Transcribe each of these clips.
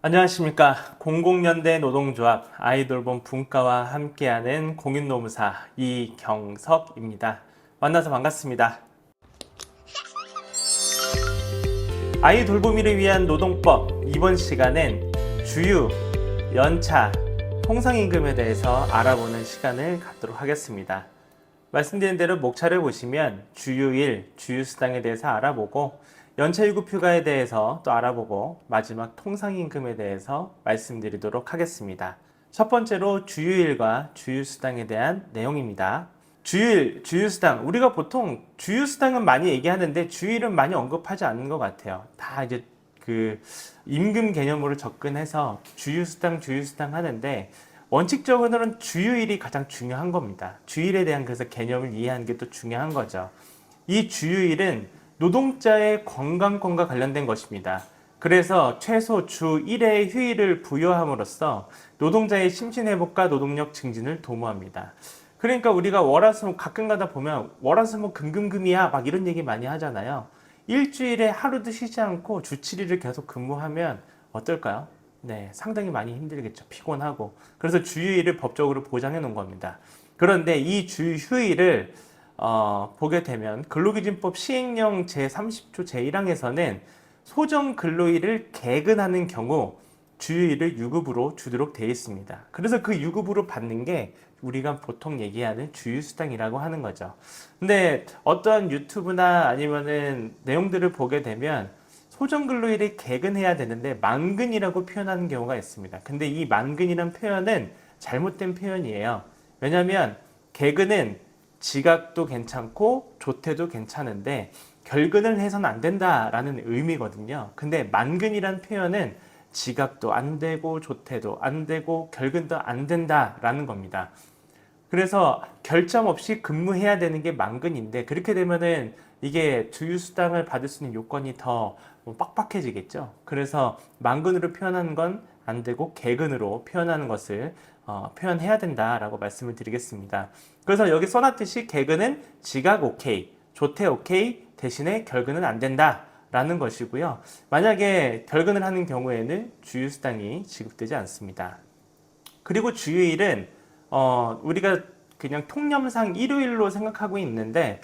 안녕하십니까. 공공연대 노동조합 아이돌봄 분과와 함께하는 공인노무사 이경석입니다. 만나서 반갑습니다. 아이돌봄이를 위한 노동법 이번 시간엔 주유, 연차, 통상임금에 대해서 알아보는 시간을 갖도록 하겠습니다. 말씀드린 대로 목차를 보시면 주유일, 주유수당에 대해서 알아보고 연차유급휴가에 대해서 또 알아보고 마지막 통상임금에 대해서 말씀드리도록 하겠습니다. 첫 번째로 주유일과 주유수당에 대한 내용입니다. 주유일, 주유수당. 우리가 보통 주유수당은 많이 얘기하는데 주유일은 많이 언급하지 않는 것 같아요. 다 이제 임금 개념으로 접근해서 주유수당 하는데 원칙적으로는 주유일이 가장 중요한 겁니다. 주유일에 대한 그래서 개념을 이해하는 게 또 중요한 거죠. 이 주유일은 노동자의 건강권과 관련된 것입니다. 그래서 최소 주 1회의 휴일을 부여함으로써 노동자의 심신회복과 노동력 증진을 도모합니다. 그러니까 우리가 월화수목 가끔 가다 보면 월화수목 금금금이야 막 이런 얘기 많이 하잖아요. 일주일에 하루도 쉬지 않고 주 7일을 계속 근무하면 어떨까요? 네, 상당히 많이 힘들겠죠. 피곤하고. 그래서 주휴일을 법적으로 보장해 놓은 겁니다. 그런데 이 주휴일을 보게 되면 근로기준법 시행령 제30조 제1항에서는 소정 근로일을 개근하는 경우 주휴일을 유급으로 주도록 되어 있습니다. 그래서 그 유급으로 받는 게 우리가 보통 얘기하는 주휴수당이라고 하는 거죠. 근데 어떤 유튜브나 아니면은 내용들을 보게 되면 소정 근로일을 개근해야 되는데 만근이라고 표현하는 경우가 있습니다. 근데 이 만근이란 표현은 잘못된 표현이에요. 왜냐하면 개근은 지각도 괜찮고 조퇴도 괜찮은데 결근을 해서는 안 된다라는 의미거든요. 근데 만근이란 표현은 지각도 안 되고 조퇴도 안 되고 결근도 안 된다라는 겁니다. 그래서 결점 없이 근무해야 되는 게 만근인데 그렇게 되면은 이게 주휴수당을 받을 수 있는 요건이 더 빡빡해지겠죠. 그래서 만근으로 표현하는 건 안 되고 개근으로 표현하는 것을 표현해야 된다라고 말씀을 드리겠습니다. 그래서 여기 써놨듯이 개근은 지각 오케이, 조퇴 오케이, 대신에 결근은 안 된다라는 것이고요. 만약에 결근을 하는 경우에는 주휴수당이 지급되지 않습니다. 그리고 주휴일은 우리가 그냥 통념상 일요일로 생각하고 있는데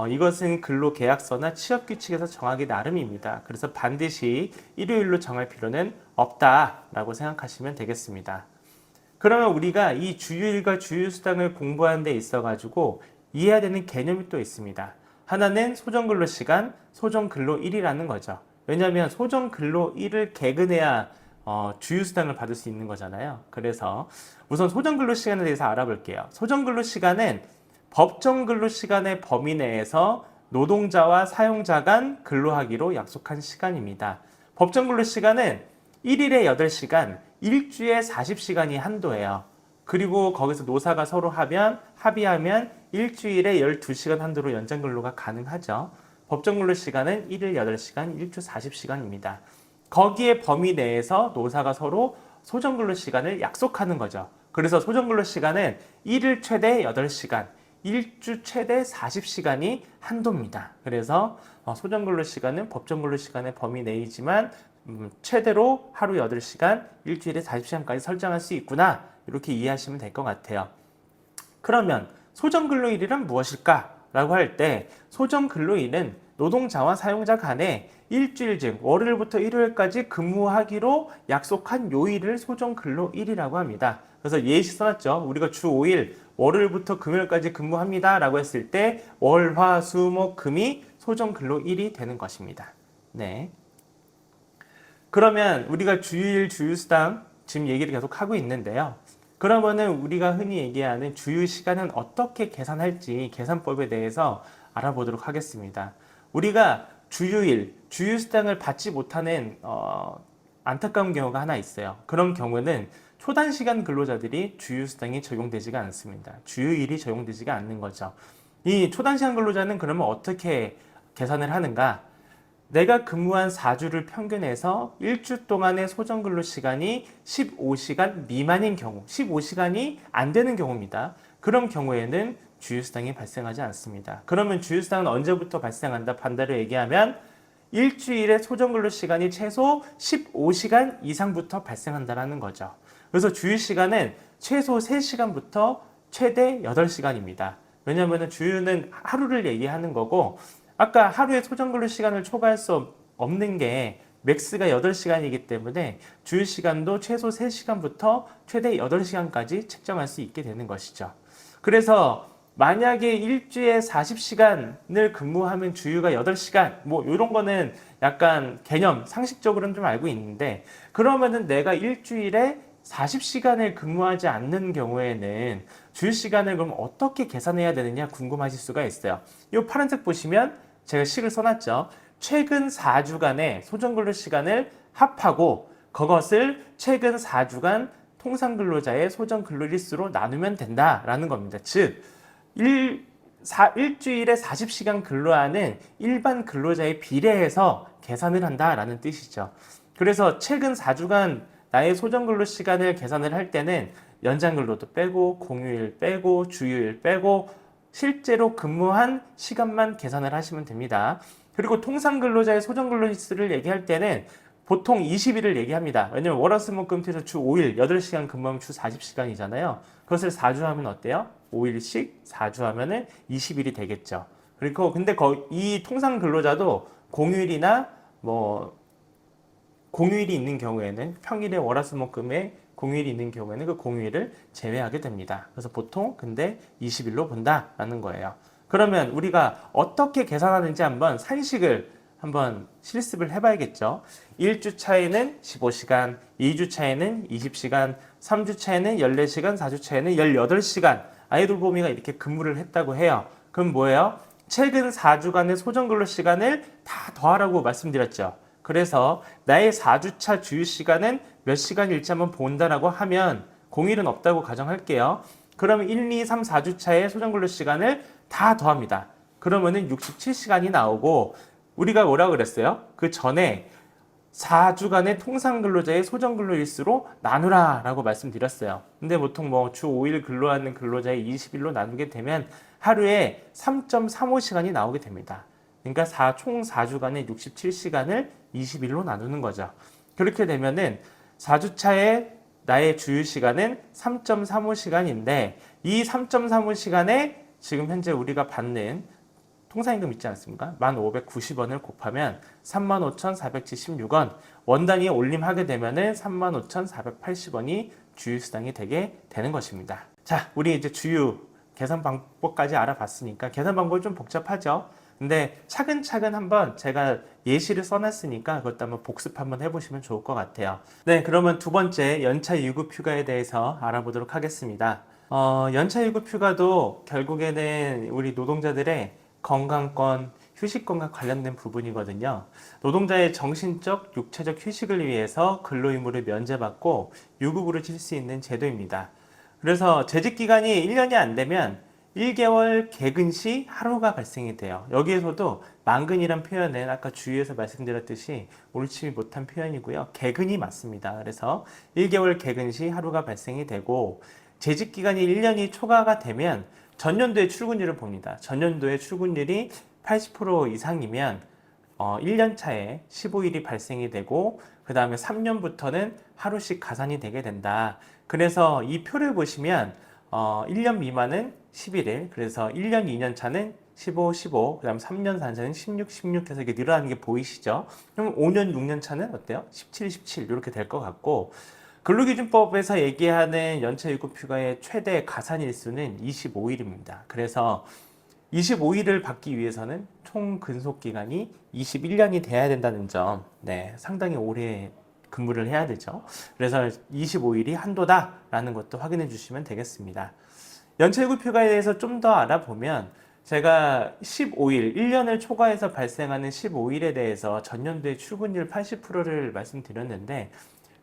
이것은 근로계약서나 취업규칙에서 정하기 나름입니다. 그래서 반드시 일요일로 정할 필요는 없다라고 생각하시면 되겠습니다. 그러면 우리가 이 주휴일과 주휴수당을 공부하는 데 있어 가지고 이해해야 되는 개념이 또 있습니다. 하나는 소정근로시간, 소정근로일이라는 거죠. 왜냐하면 소정근로일을 개근해야 주휴수당을 받을 수 있는 거잖아요. 그래서 우선 소정근로시간에 대해서 알아볼게요. 소정근로시간은 법정근로시간의 범위 내에서 노동자와 사용자 간 근로하기로 약속한 시간입니다. 법정근로시간은 1일에 8시간, 일주에 40시간이 한도예요. 그리고 거기서 노사가 서로 합의하면 일주일에 12시간 한도로 연장근로가 가능하죠. 법정근로시간은 1일 8시간, 일주 40시간입니다. 거기에 범위 내에서 노사가 서로 소정근로시간을 약속하는 거죠. 그래서 소정근로시간은 1일 최대 8시간, 일주 최대 40시간이 한도입니다. 그래서 소정근로시간은 법정근로시간의 범위 내이지만 최대로 하루 8시간, 일주일에 40시간까지 설정할 수 있구나. 이렇게 이해하시면 될 것 같아요. 그러면 소정근로일이란 무엇일까? 라고 할 때 소정근로일은 노동자와 사용자 간에 일주일 중 월요일부터 일요일까지 근무하기로 약속한 요일을 소정근로일이라고 합니다. 그래서 예시 써놨죠. 우리가 주 5일 월요일부터 금요일까지 근무합니다 라고 했을 때 월, 화, 수, 목, 금이 소정근로일이 되는 것입니다. 네. 그러면 우리가 주휴일, 주휴수당 지금 얘기를 계속 하고 있는데요. 그러면은 우리가 흔히 얘기하는 주휴 시간은 어떻게 계산할지 계산법에 대해서 알아보도록 하겠습니다. 우리가 주휴일, 주휴수당을 받지 못하는 안타까운 경우가 하나 있어요. 그런 경우는 초단시간 근로자들이 주휴수당이 적용되지가 않습니다. 주휴일이 적용되지가 않는 거죠. 이 초단시간 근로자는 그러면 어떻게 계산을 하는가? 내가 근무한 4주를 평균해서 일주 동안의 소정근로 시간이 15시간 미만인 경우, 15시간이 안 되는 경우입니다. 그런 경우에는 주휴수당이 발생하지 않습니다. 그러면 주휴수당은 언제부터 발생한다? 반대로 얘기하면 일주일에 소정근로 시간이 최소 15시간 이상부터 발생한다는 거죠. 그래서 주휴 시간은 최소 3시간부터 최대 8시간입니다. 왜냐하면 주휴는 하루를 얘기하는 거고 아까 하루에 소정근로 시간을 초과할 수 없는 게 맥스가 8시간이기 때문에 주휴 시간도 최소 3시간부터 최대 8시간까지 책정할 수 있게 되는 것이죠. 그래서 만약에 일주일에 40시간을 근무하면 주휴가 8시간 뭐 이런 거는 약간 개념 상식적으로는 좀 알고 있는데 그러면은 내가 일주일에 40시간을 근무하지 않는 경우에는 주휴 시간을 그럼 어떻게 계산해야 되느냐 궁금하실 수가 있어요. 이 파란색 보시면 제가 식을 써놨죠. 최근 4주간의 소정근로 시간을 합하고 그것을 최근 4주간 통상근로자의 소정근로일수로 나누면 된다라는 겁니다. 즉 일주일에 40시간 근로하는 일반 근로자에 비례해서 계산을 한다라는 뜻이죠. 그래서 최근 4주간 나의 소정근로 시간을 계산을 할 때는 연장근로도 빼고 공휴일 빼고 주휴일 빼고 실제로 근무한 시간만 계산을 하시면 됩니다. 그리고 통상근로자의 소정근로일수를 얘기할 때는 보통 20일을 얘기합니다. 왜냐면 월화수목금토에서 주 5일 8시간 근무하면 주 40시간이잖아요. 그것을 4주 하면 어때요? 5일씩 4주 하면은 20일이 되겠죠. 그리고 근데 이 통상근로자도 공휴일이나 뭐 공휴일이 있는 경우에는 평일에 월화수목금에 공휴일이 있는 경우에는 그 공휴일을 제외하게 됩니다. 그래서 보통 근데 20일로 본다라는 거예요. 그러면 우리가 어떻게 계산하는지 한번 상식을 한번 실습을 해봐야겠죠. 1주 차에는 15시간, 2주 차에는 20시간, 3주 차에는 14시간, 4주 차에는 18시간 아이돌 보미가 이렇게 근무를 했다고 해요. 그럼 뭐예요? 최근 4주간의 소정근로 시간을 다 더하라고 말씀드렸죠. 그래서 나의 4주차 주휴 시간은 몇 시간일지 한번 본다라고 하면 공휴일은 없다고 가정할게요. 그러면 1, 2, 3, 4주차의 소정근로 시간을 다 더합니다. 그러면은 67시간이 나오고 우리가 뭐라고 그랬어요? 그 전에 4주간의 통상근로자의 소정근로일수로 나누라 라고 말씀드렸어요. 근데 보통 뭐 주 5일 근로하는 근로자의 20일로 나누게 되면 하루에 3.35시간이 나오게 됩니다. 그러니까 총 4주간의 67시간을 20일로 나누는 거죠. 그렇게 되면은 4주차에 나의 주휴 시간은 3.35시간인데 이 3.35시간에 지금 현재 우리가 받는 통상임금 있지 않습니까? 1,590원을 곱하면 35,476원 원 단위에 올림하게 되면은 35,480원이 주휴수당이 되게 되는 것입니다. 자, 우리 이제 주휴 계산 방법까지 알아봤으니까 계산 방법이 좀 복잡하죠? 근데 차근차근 한번 제가 예시를 써놨으니까 그것도 한번 복습 한번 해보시면 좋을 것 같아요. 네, 그러면 두 번째 연차 유급휴가에 대해서 알아보도록 하겠습니다. 연차 유급휴가도 결국에는 우리 노동자들의 건강권, 휴식권과 관련된 부분이거든요. 노동자의 정신적, 육체적 휴식을 위해서 근로의무를 면제받고 유급으로 칠 수 있는 제도입니다. 그래서 재직기간이 1년이 안 되면 1개월 개근 시 하루가 발생이 돼요. 여기에서도 만근이란 표현은 아까 주위에서 말씀드렸듯이 옳지 못한 표현이고요. 개근이 맞습니다. 그래서 1개월 개근 시 하루가 발생이 되고 재직기간이 1년이 초과가 되면 전년도의 출근율을 봅니다. 전년도의 출근율이 80% 이상이면 1년 차에 15일이 발생이 되고 그 다음에 3년부터는 하루씩 가산이 되게 된다. 그래서 이 표를 보시면 1년 미만은 11일, 그래서 1년, 2년 차는 15, 15, 그 다음 3년, 4년차는 16, 16 해서 이렇게 늘어나는 게 보이시죠? 그럼 5년, 6년 차는 어때요? 17, 17 이렇게 될 것 같고 근로기준법에서 얘기하는 연차 유급휴가의 최대 가산일수는 25일입니다. 그래서 25일을 받기 위해서는 총 근속기간이 21년이 돼야 된다는 점, 네, 상당히 오래 근무를 해야 되죠. 그래서 25일이 한도다라는 것도 확인해 주시면 되겠습니다. 연차 유급휴가에 대해서 좀 더 알아보면 제가 15일, 1년을 초과해서 발생하는 15일에 대해서 전년도의 출근율 80%를 말씀드렸는데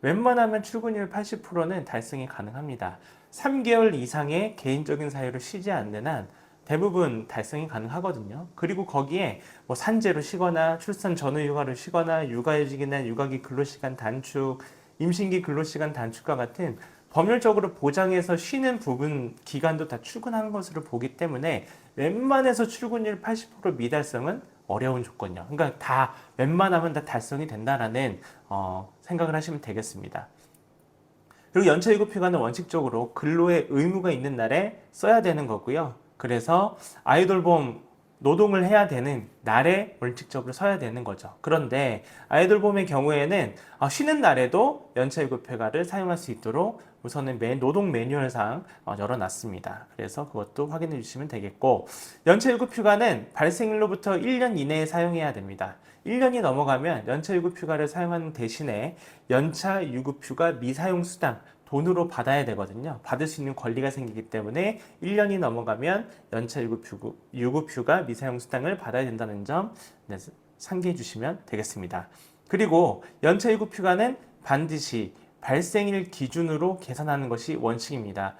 웬만하면 출근율 80%는 달성이 가능합니다. 3개월 이상의 개인적인 사유로 쉬지 않는 한 대부분 달성이 가능하거든요. 그리고 거기에 뭐 산재로 쉬거나 출산 전후 휴가를 쉬거나 육아휴직이나 육아기 근로시간 단축, 임신기 근로시간 단축과 같은 법률적으로 보장해서 쉬는 부분 기간도 다 출근하는 것으로 보기 때문에 웬만해서 출근율 80% 미달성은 어려운 조건이요. 그러니까 다 웬만하면 다 달성이 된다라는 생각을 하시면 되겠습니다. 그리고 연차 유급휴가는 원칙적으로 근로에 의무가 있는 날에 써야 되는 거고요. 그래서 아이돌봄 노동을 해야 되는 날에 원칙적으로 써야 되는 거죠. 그런데 아이돌봄의 경우에는 쉬는 날에도 연차 유급휴가를 사용할 수 있도록 우선은 노동 매뉴얼상 열어놨습니다. 그래서 그것도 확인해 주시면 되겠고, 연차 유급휴가는 발생일로부터 1년 이내에 사용해야 됩니다. 1년이 넘어가면 연차 유급휴가를 사용하는 대신에 연차 유급휴가 미사용 수당 돈으로 받아야 되거든요. 받을 수 있는 권리가 생기기 때문에 1년이 넘어가면 연차 유급휴가 미사용 수당을 받아야 된다는 점 상기해 주시면 되겠습니다. 그리고 연차 유급휴가는 반드시 발생일 기준으로 계산하는 것이 원칙입니다.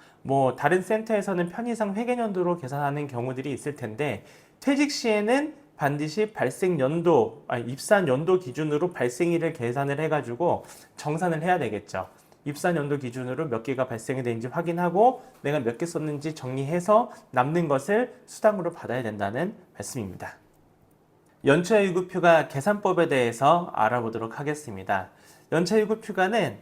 다른 센터에서는 편의상 회계연도로 계산하는 경우들이 있을 텐데, 퇴직 시에는 반드시 입산 연도 기준으로 발생일을 계산을 해가지고 정산을 해야 되겠죠. 입산 연도 기준으로 몇 개가 발생이 되는지 확인하고 내가 몇 개 썼는지 정리해서 남는 것을 수당으로 받아야 된다는 말씀입니다. 연차 유급휴가 계산법에 대해서 알아보도록 하겠습니다. 연차 유급휴가는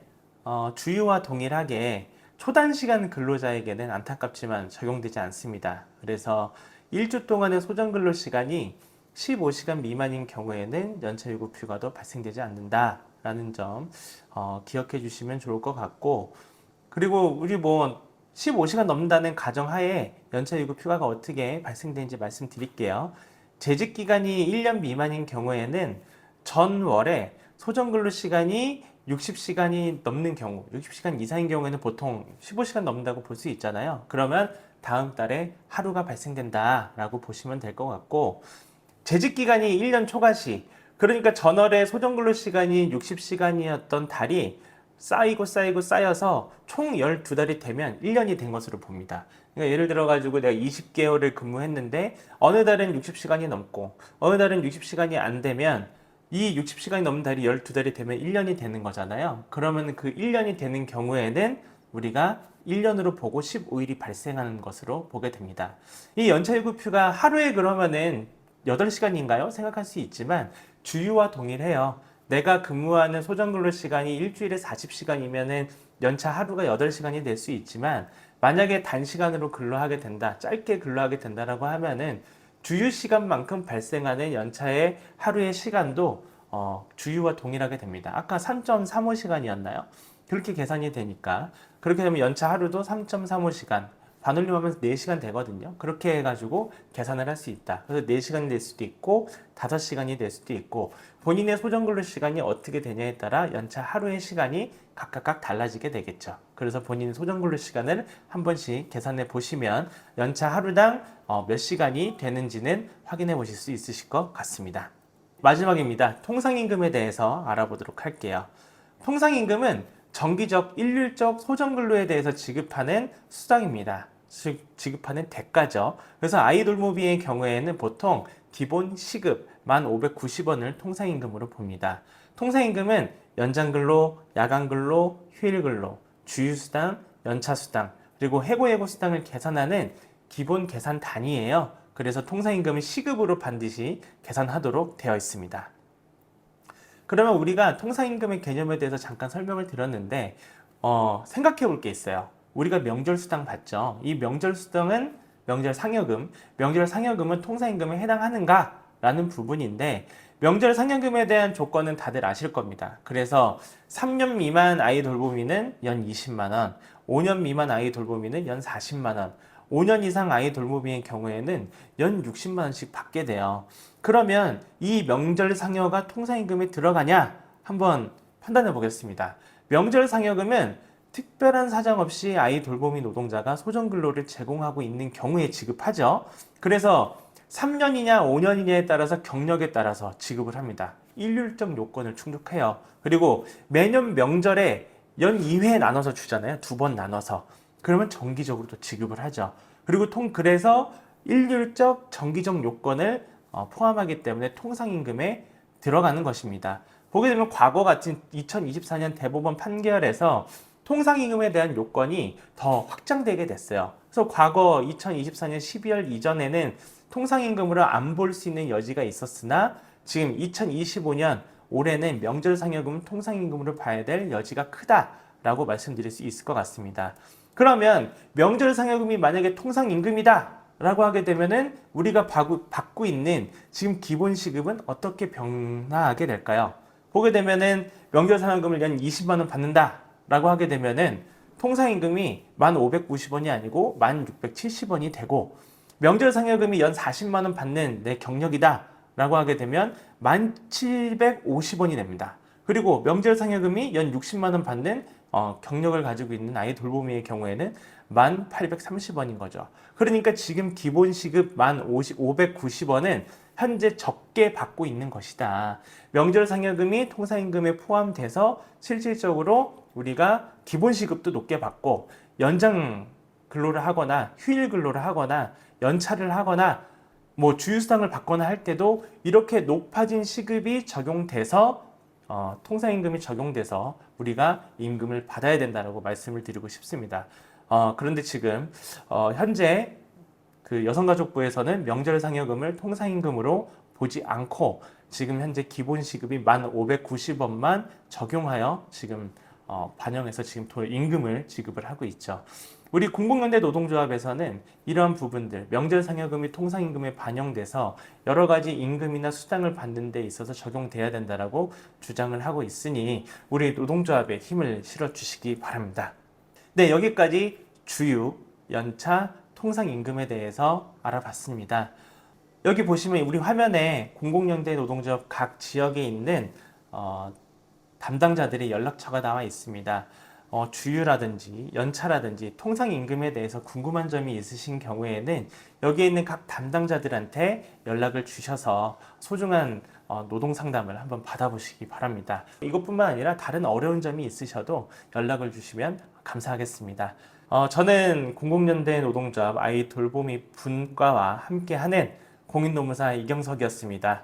주유와 동일하게 초단시간 근로자에게는 안타깝지만 적용되지 않습니다. 그래서 1주 동안의 소정근로 시간이 15시간 미만인 경우에는 연차 유급휴가도 발생되지 않는다라는 점 기억해 주시면 좋을 것 같고, 그리고 우리 15시간 넘는다는 가정하에 연차 유급휴가가 어떻게 발생되는지 말씀드릴게요. 재직기간이 1년 미만인 경우에는 전월에 소정근로 시간이 60시간이 넘는 경우, 60시간 이상인 경우에는 보통 15시간 넘는다고 볼 수 있잖아요. 그러면 다음 달에 하루가 발생된다라고 보시면 될 것 같고, 재직기간이 1년 초과시, 그러니까 전월에 소정근로 시간이 60시간이었던 달이 쌓여서 총 12달이 되면 1년이 된 것으로 봅니다. 그러니까 예를 들어가지고 내가 20개월을 근무했는데 어느 달은 60시간이 넘고 어느 달은 60시간이 안 되면 이 60시간이 넘는 달이 12달이 되면 1년이 되는 거잖아요. 그러면 그 1년이 되는 경우에는 우리가 1년으로 보고 15일이 발생하는 것으로 보게 됩니다. 이 연차 유급휴가 하루에 그러면은 8시간인가요? 생각할 수 있지만 주유와 동일해요. 내가 근무하는 소정근로 시간이 일주일에 40시간이면은 연차 하루가 8시간이 될 수 있지만, 만약에 단시간으로 근로하게 된다, 짧게 근로하게 된다라고 하면은 주유 시간만큼 발생하는 연차의 하루의 시간도 주유와 동일하게 됩니다. 아까 3.35시간이었나요? 그렇게 계산이 되니까, 그렇게 되면 연차 하루도 3.35시간, 반올림하면 4시간 되거든요. 그렇게 해가지고 계산을 할 수 있다. 그래서 4시간이 될 수도 있고 5시간이 될 수도 있고, 본인의 소정근로 시간이 어떻게 되냐에 따라 연차 하루의 시간이 각각 달라지게 되겠죠. 그래서 본인 소정근로 시간을 한 번씩 계산해 보시면 연차 하루당 몇 시간이 되는지는 확인해 보실 수 있으실 것 같습니다. 마지막입니다. 통상임금에 대해서 알아보도록 할게요. 통상임금은 정기적, 일률적 소정근로에 대해서 지급하는 수당입니다. 즉 지급하는 대가죠. 그래서 아이돌모비의 경우에는 보통 기본 시급 1,590원을 통상임금으로 봅니다. 통상임금은 연장근로, 야간근로, 휴일근로, 주휴수당, 연차수당, 그리고 해고예고수당을 계산하는 기본 계산 단위예요. 그래서 통상임금은 시급으로 반드시 계산하도록 되어 있습니다. 그러면 우리가 통상임금의 개념에 대해서 잠깐 설명을 드렸는데 생각해 볼 게 있어요. 우리가 명절수당 받죠. 이 명절수당은 명절상여금은 통상임금에 해당하는가? 라는 부분인데, 명절상여금에 대한 조건은 다들 아실 겁니다. 그래서 3년 미만 아이 돌보미는 연 20만원, 5년 미만 아이 돌보미는 연 40만원, 5년 이상 아이 돌보미의 경우에는 연 60만원씩 받게 돼요. 그러면 이 명절상여가 통상임금에 들어가냐? 한번 판단해 보겠습니다. 명절상여금은 특별한 사정 없이 아이 돌보미 노동자가 소정근로를 제공하고 있는 경우에 지급하죠. 그래서 3년이냐 5년이냐에 따라서 경력에 따라서 지급을 합니다. 일률적 요건을 충족해요. 그리고 매년 명절에 연 2회 나눠서 주잖아요. 2번 나눠서. 그러면 정기적으로 또 지급을 하죠. 그리고 그래서 일률적 정기적 요건을 포함하기 때문에 통상임금에 들어가는 것입니다. 보게 되면 과거 같은 2024년 대법원 판결에서 통상임금에 대한 요건이 더 확장되게 됐어요. 그래서 과거 2024년 12월 이전에는 통상임금으로 안 볼 수 있는 여지가 있었으나 지금 2025년 올해는 명절상여금 통상임금으로 봐야 될 여지가 크다라고 말씀드릴 수 있을 것 같습니다. 그러면 명절상여금이 만약에 통상임금이다 라고 하게 되면은 우리가 받고 있는 지금 기본시급은 어떻게 변화하게 될까요? 보게 되면은 명절상여금을 연 20만 원 받는다 라고 하게 되면은 통상임금이 1,590원이 아니고 1,670원이 되고, 명절상여금이 연 40만 원 받는 내 경력이다 라고 하게 되면 1,750원이 됩니다. 그리고 명절상여금이 연 60만 원 받는 경력을 가지고 있는 아이 돌보미의 경우에는 1,830원인 거죠. 그러니까 지금 기본시급 1,590원은 현재 적게 받고 있는 것이다. 명절상여금이 통상임금에 포함돼서 실질적으로 우리가 기본시급도 높게 받고 연장 근로를 하거나 휴일 근로를 하거나 연차를 하거나 뭐 주휴수당을 받거나 할 때도 이렇게 높아진 시급이 적용돼서 통상임금이 적용돼서 우리가 임금을 받아야 된다고 말씀을 드리고 싶습니다. 그런데 지금 현재 그 여성가족부에서는 명절상여금을 통상임금으로 보지 않고 지금 현재 기본시급이 1,590원만 적용하여 지금 반영해서 지금 임금을 지급을 하고 있죠. 우리 공공연대 노동조합에서는 이러한 부분들, 명절상여금이 통상임금에 반영돼서 여러 가지 임금이나 수당을 받는 데 있어서 적용돼야 된다라고 주장을 하고 있으니 우리 노동조합에 힘을 실어주시기 바랍니다. 네, 여기까지 주휴, 연차, 통상임금에 대해서 알아봤습니다. 여기 보시면 우리 화면에 공공연대 노동조합 각 지역에 있는 담당자들의 연락처가 나와 있습니다. 주휴라든지 연차라든지 통상임금에 대해서 궁금한 점이 있으신 경우에는 여기에 있는 각 담당자들한테 연락을 주셔서 소중한 노동상담을 한번 받아보시기 바랍니다. 이것뿐만 아니라 다른 어려운 점이 있으셔도 연락을 주시면 감사하겠습니다. 저는 공공연대 노동조합 아이 돌보미 분과와 함께하는 공인노무사 이경석이었습니다.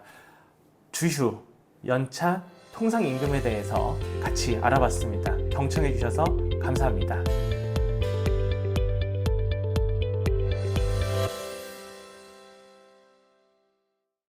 주휴, 연차, 통상임금에 대해서 같이 알아봤습니다. 경청해 주셔서 감사합니다.